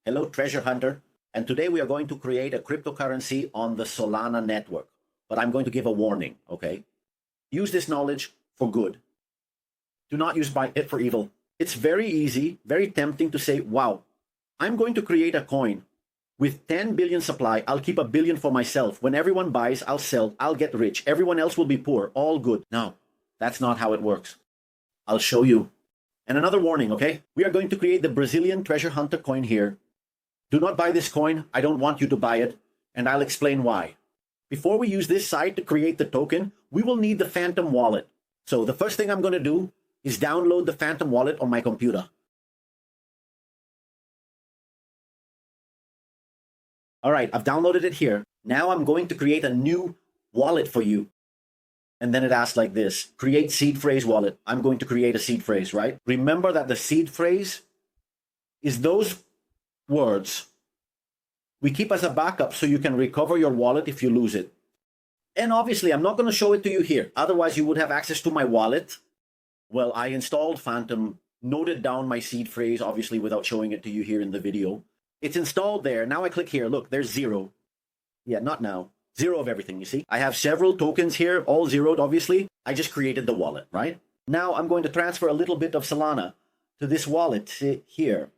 Hello, treasure hunter. And today we are going to create a cryptocurrency on the Solana network. But I'm going to give a warning, okay? Use this knowledge for good. Do not use it for evil. It's very easy, very tempting to say, wow, I'm going to create a coin with 10 billion supply. I'll keep 1 billion for myself. When everyone buys, I'll sell. I'll get rich. Everyone else will be poor. All good. No, that's not how it works. I'll show you. And another warning, okay? We are going to create the Brazilian treasure hunter coin here. Do not buy this coin. I don't want you to buy it. And I'll explain why. Before we use this site to create the token, we will need the Phantom wallet. So the first thing I'm going to do is download the Phantom wallet on my computer. All right, I've downloaded it here. Now I'm going to create a new wallet for you. And then it asks like this, create seed phrase wallet. I'm going to create a seed phrase, right? Remember that the seed phrase is those words we keep as a backup so you can recover your wallet if you lose it. And obviously, I'm not going to show it to you here. Otherwise, you would have access to my wallet. Well, I installed Phantom, noted down my seed phrase, obviously, without showing it to you here in the video. It's installed there. Now I click here. Look, there's 0. Yeah, not now. 0 of everything, you see? I have several tokens here, all zeroed, obviously. I just created the wallet, right? Now I'm going to transfer a little bit of Solana to this wallet here.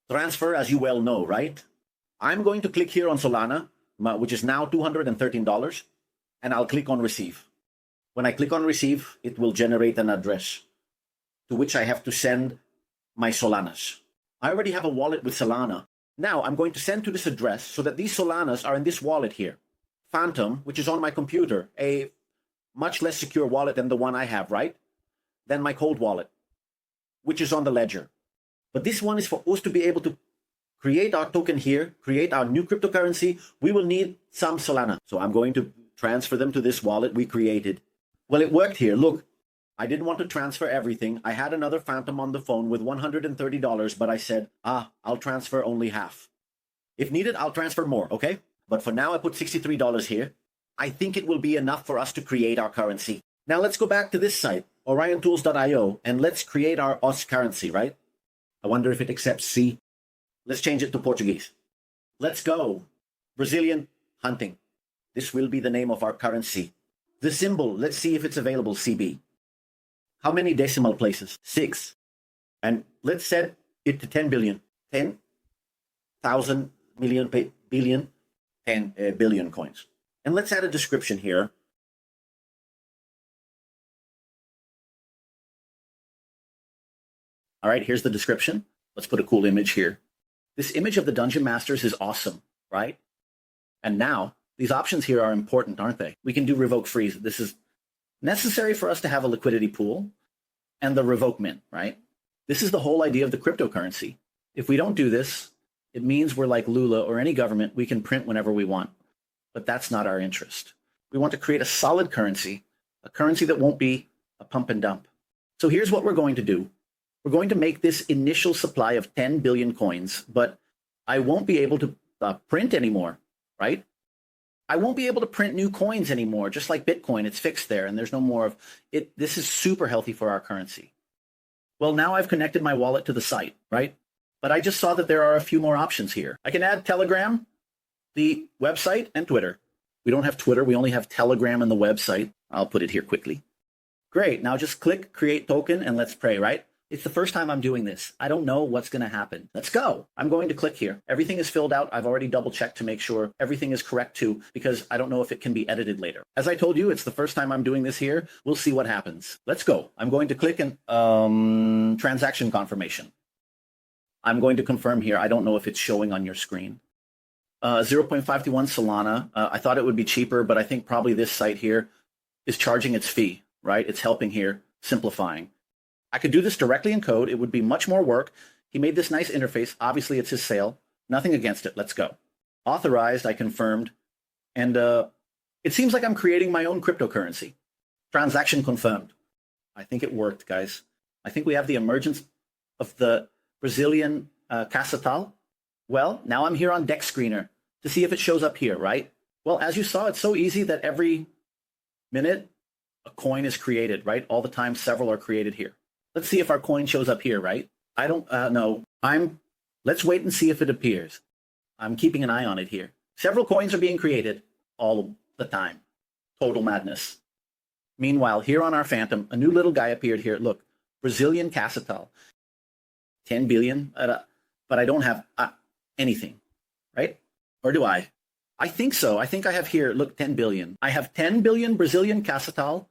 Transfer, as you well know, right? I'm going to click here on Solana, which is now $213, and I'll click on Receive. When I click on Receive, it will generate an address to which I have to send my Solanas. I already have a wallet with Solana. Now I'm going to send to this address so that these Solanas are in this wallet here. Phantom, which is on my computer, a much less secure wallet than the one I have, right? Then my cold wallet, which is on the ledger. But this one is for us to be able to create our token here, create our new cryptocurrency. We will need some Solana. So I'm going to transfer them to this wallet we created. Well, it worked here. Look, I didn't want to transfer everything. I had another Phantom on the phone with $130, but I said, I'll transfer only half. If needed, I'll transfer more, okay? But for now, I put $63 here. I think it will be enough for us to create our currency. Now let's go back to this site, oriontools.io, and let's create our OS currency, right? I wonder if it accepts C. Let's change it to Portuguese. Let's go. Brazilian hunting. This will be the name of our currency. The symbol, let's see if it's available, CB. How many decimal places? 6. And let's set it to 10 billion. 10,000 million, billion, 10 billion coins. And let's add a description here. All right, here's the description. Let's put a cool image here. This image of the Dungeon Masters is awesome, right? And now, these options here are important, aren't they? We can do revoke freeze. This is necessary for us to have a liquidity pool and the revoke mint, right? This is the whole idea of the cryptocurrency. If we don't do this, it means we're like Lula or any government. We can print whenever we want, but that's not our interest. We want to create a solid currency, a currency that won't be a pump and dump. So here's what we're going to do. We're going to make this initial supply of 10 billion coins, but I won't be able to print anymore, right? I won't be able to print new coins anymore, just like Bitcoin. It's fixed there, and there's no more of it. This is super healthy for our currency. Well, now I've connected my wallet to the site, right? But I just saw that there are a few more options here. I can add Telegram, the website, and Twitter. We don't have Twitter. We only have Telegram and the website. I'll put it here quickly. Great. Now just click Create Token, and let's pray, right? It's the first time I'm doing this. I don't know what's going to happen. Let's go. I'm going to click here. Everything is filled out. I've already double checked to make sure everything is correct too, because I don't know if it can be edited later. As I told you, it's the first time I'm doing this here. We'll see what happens. Let's go. I'm going to click and transaction confirmation. I'm going to confirm here. I don't know if it's showing on your screen. 0.51 Solana. I thought it would be cheaper, but I think probably this site here is charging its fee, right? It's helping here, simplifying. I could do this directly in code. It would be much more work. He made this nice interface. Obviously, it's his sale. Nothing against it. Let's go. Authorized, I confirmed. And it seems like I'm creating my own cryptocurrency. Transaction confirmed. I think it worked, guys. I think we have the emergence of the Brazilian Cacetal. Well, now I'm here on Dex Screener to see if it shows up here, right? Well, as you saw, it's so easy that every minute a coin is created, right? All the time, several are created here. Let's see if our coin shows up here, right? I don't know. I'm Let's wait and see if it appears. I'm keeping an eye on it here. Several coins are being created all the time. Total madness. Meanwhile, here on our Phantom, a new little guy appeared here. Look, Brazilian Cacetal. 10 billion, but I don't have anything, right? Or do I? I think so. I think I have here, look, 10 billion. I have 10 billion Brazilian Cacetal,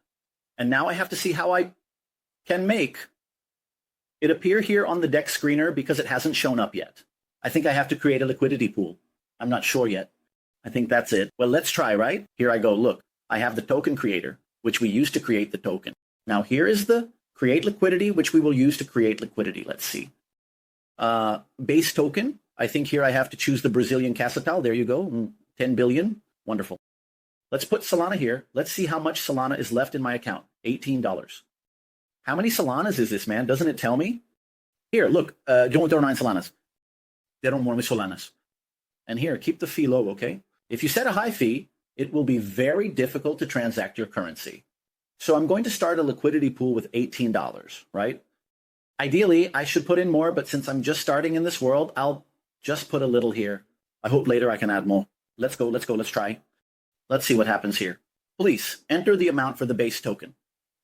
and now I have to see how I can make it appear here on the deck screener because it hasn't shown up yet. I think I have to create a liquidity pool. I'm not sure yet. I think that's it. Well, let's try, right? Here I go. Look, I have the token creator, which we use to create the token. Now here is the create liquidity, which we will use to create liquidity. Let's see. Base token. I think here I have to choose the Brazilian Cacetal. There you go. 10 billion. Wonderful. Let's put Solana here. Let's see how much Solana is left in my account. $18. How many Solanas is this, man? Doesn't it tell me? Here, look. Don't throw 9 Solanas. They don't want me Solanas. And here, keep the fee low, okay? If you set a high fee, it will be very difficult to transact your currency. So I'm going to start a liquidity pool with $18, right? Ideally, I should put in more, but since I'm just starting in this world, I'll just put a little here. I hope later I can add more. Let's go, let's try. Let's see what happens here. Please, enter the amount for the base token.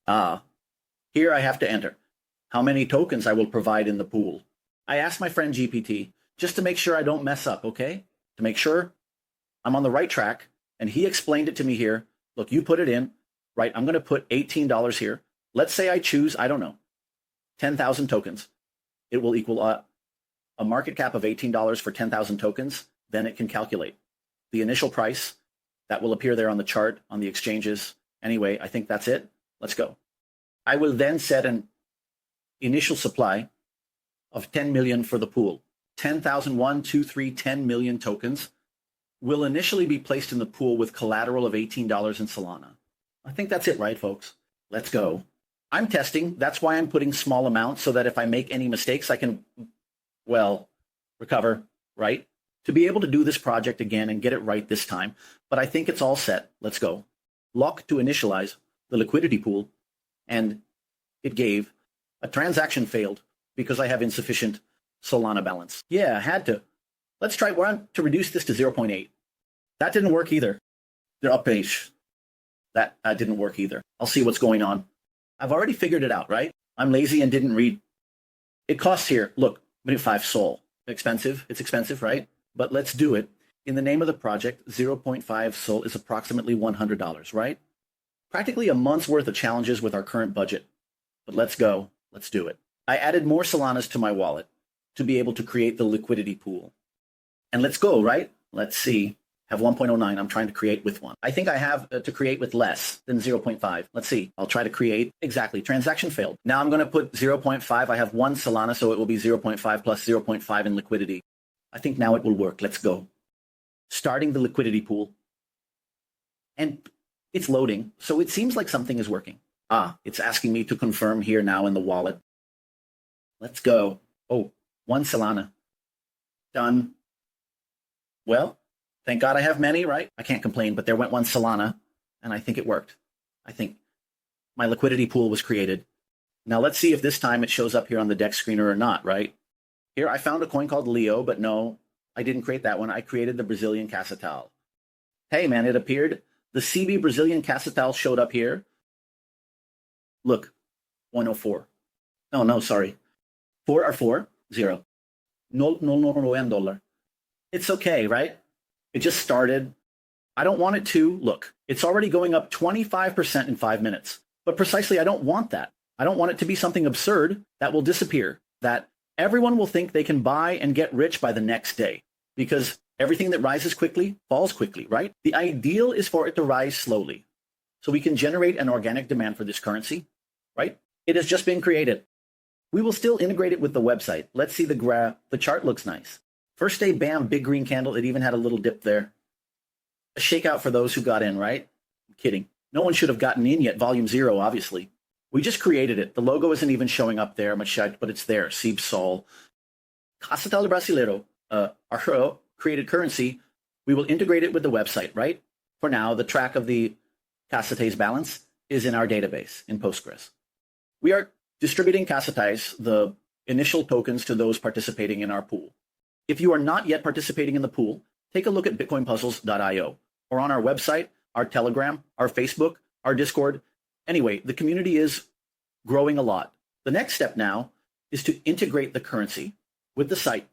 Here I have to enter how many tokens I will provide in the pool. I asked my friend GPT just to make sure I don't mess up, okay? To make sure I'm on the right track, and he explained it to me here. Look, you put it in, right? I'm going to put $18 here. Let's say I choose, I don't know, 10,000 tokens. It will equal a market cap of $18 for 10,000 tokens. Then it can calculate the initial price that will appear there on the chart, on the exchanges. Anyway, I think that's it. Let's go. I will then set an initial supply of 10 million for the pool. 10,000, 1, 2, 3, 10 million tokens will initially be placed in the pool with collateral of $18 in Solana. I think that's it, right, folks? Let's go. I'm testing. That's why I'm putting small amounts so that if I make any mistakes, I can, well, recover, right? To be able to do this project again and get it right this time. But I think it's all set. Let's go. Lock to initialize the liquidity pool. And it gave a transaction failed because I have insufficient Solana balance. Yeah, I had to. Let's try to reduce this to 0.8. That didn't work either. They're up page. That didn't work either. I'll see what's going on. I've already figured it out, right? I'm lazy and didn't read. It costs here, look, 5 Sol. Expensive. It's expensive, right? But let's do it. In the name of the project, 0.5 Sol is approximately $100, right? Practically a month's worth of challenges with our current budget. But let's go. Let's do it. I added more Solanas to my wallet to be able to create the liquidity pool. And let's go, right? Let's see. Have 1.09. I'm trying to create with one. I think I have to create with less than 0.5. Let's see. I'll try to create. Exactly. Transaction failed. Now I'm going to put 0.5. I have 1 Solana, so it will be 0.5 plus 0.5 in liquidity. I think now it will work. Let's go. Starting the liquidity pool. And it's loading, so it seems like something is working. It's asking me to confirm here now in the wallet. Let's go. Oh, 1 Solana. Done. Well, thank God I have many, right? I can't complain, but there went 1 Solana, and I think it worked. I think my liquidity pool was created. Now let's see if this time it shows up here on the deck screener or not, right? Here I found a coin called Leo, but no, I didn't create that one. I created the Brazilian Cacetal. Hey, man, it appeared. The CB Brazilian Cacetal showed up here. Look, 104. No, sorry. 4 or 4, 0. No, $1. It's okay, right? It just started. I don't want it to. Look, it's already going up 25% in 5 minutes. But precisely, I don't want that. I don't want it to be something absurd that will disappear, that everyone will think they can buy and get rich by the next day. Because everything that rises quickly falls quickly, right? The ideal is for it to rise slowly. So we can generate an organic demand for this currency, right? It has just been created. We will still integrate it with the website. Let's see the graph. The chart looks nice. First day, bam, big green candle. It even had a little dip there. A shakeout for those who got in, right? I'm kidding. No one should have gotten in yet. Volume 0, obviously. We just created it. The logo isn't even showing up there, but it's there. Seeb Sol. Cacetal Brasileiro, our created currency. We will integrate it with the website, right? For now, the track of the Cacetais balance is in our database in Postgres. We are distributing Cacetais, the initial tokens, to those participating in our pool. If you are not yet participating in the pool, take a look at bitcoinpuzzles.io or on our website, our Telegram, our Facebook, our Discord. Anyway, the community is growing a lot. The next step now is to integrate the currency with the site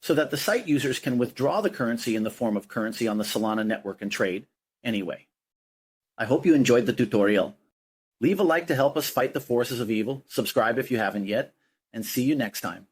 so that the site users can withdraw the currency in the form of currency on the Solana network and trade anyway. I hope you enjoyed the tutorial. Leave a like to help us fight the forces of evil, subscribe if you haven't yet, and see you next time.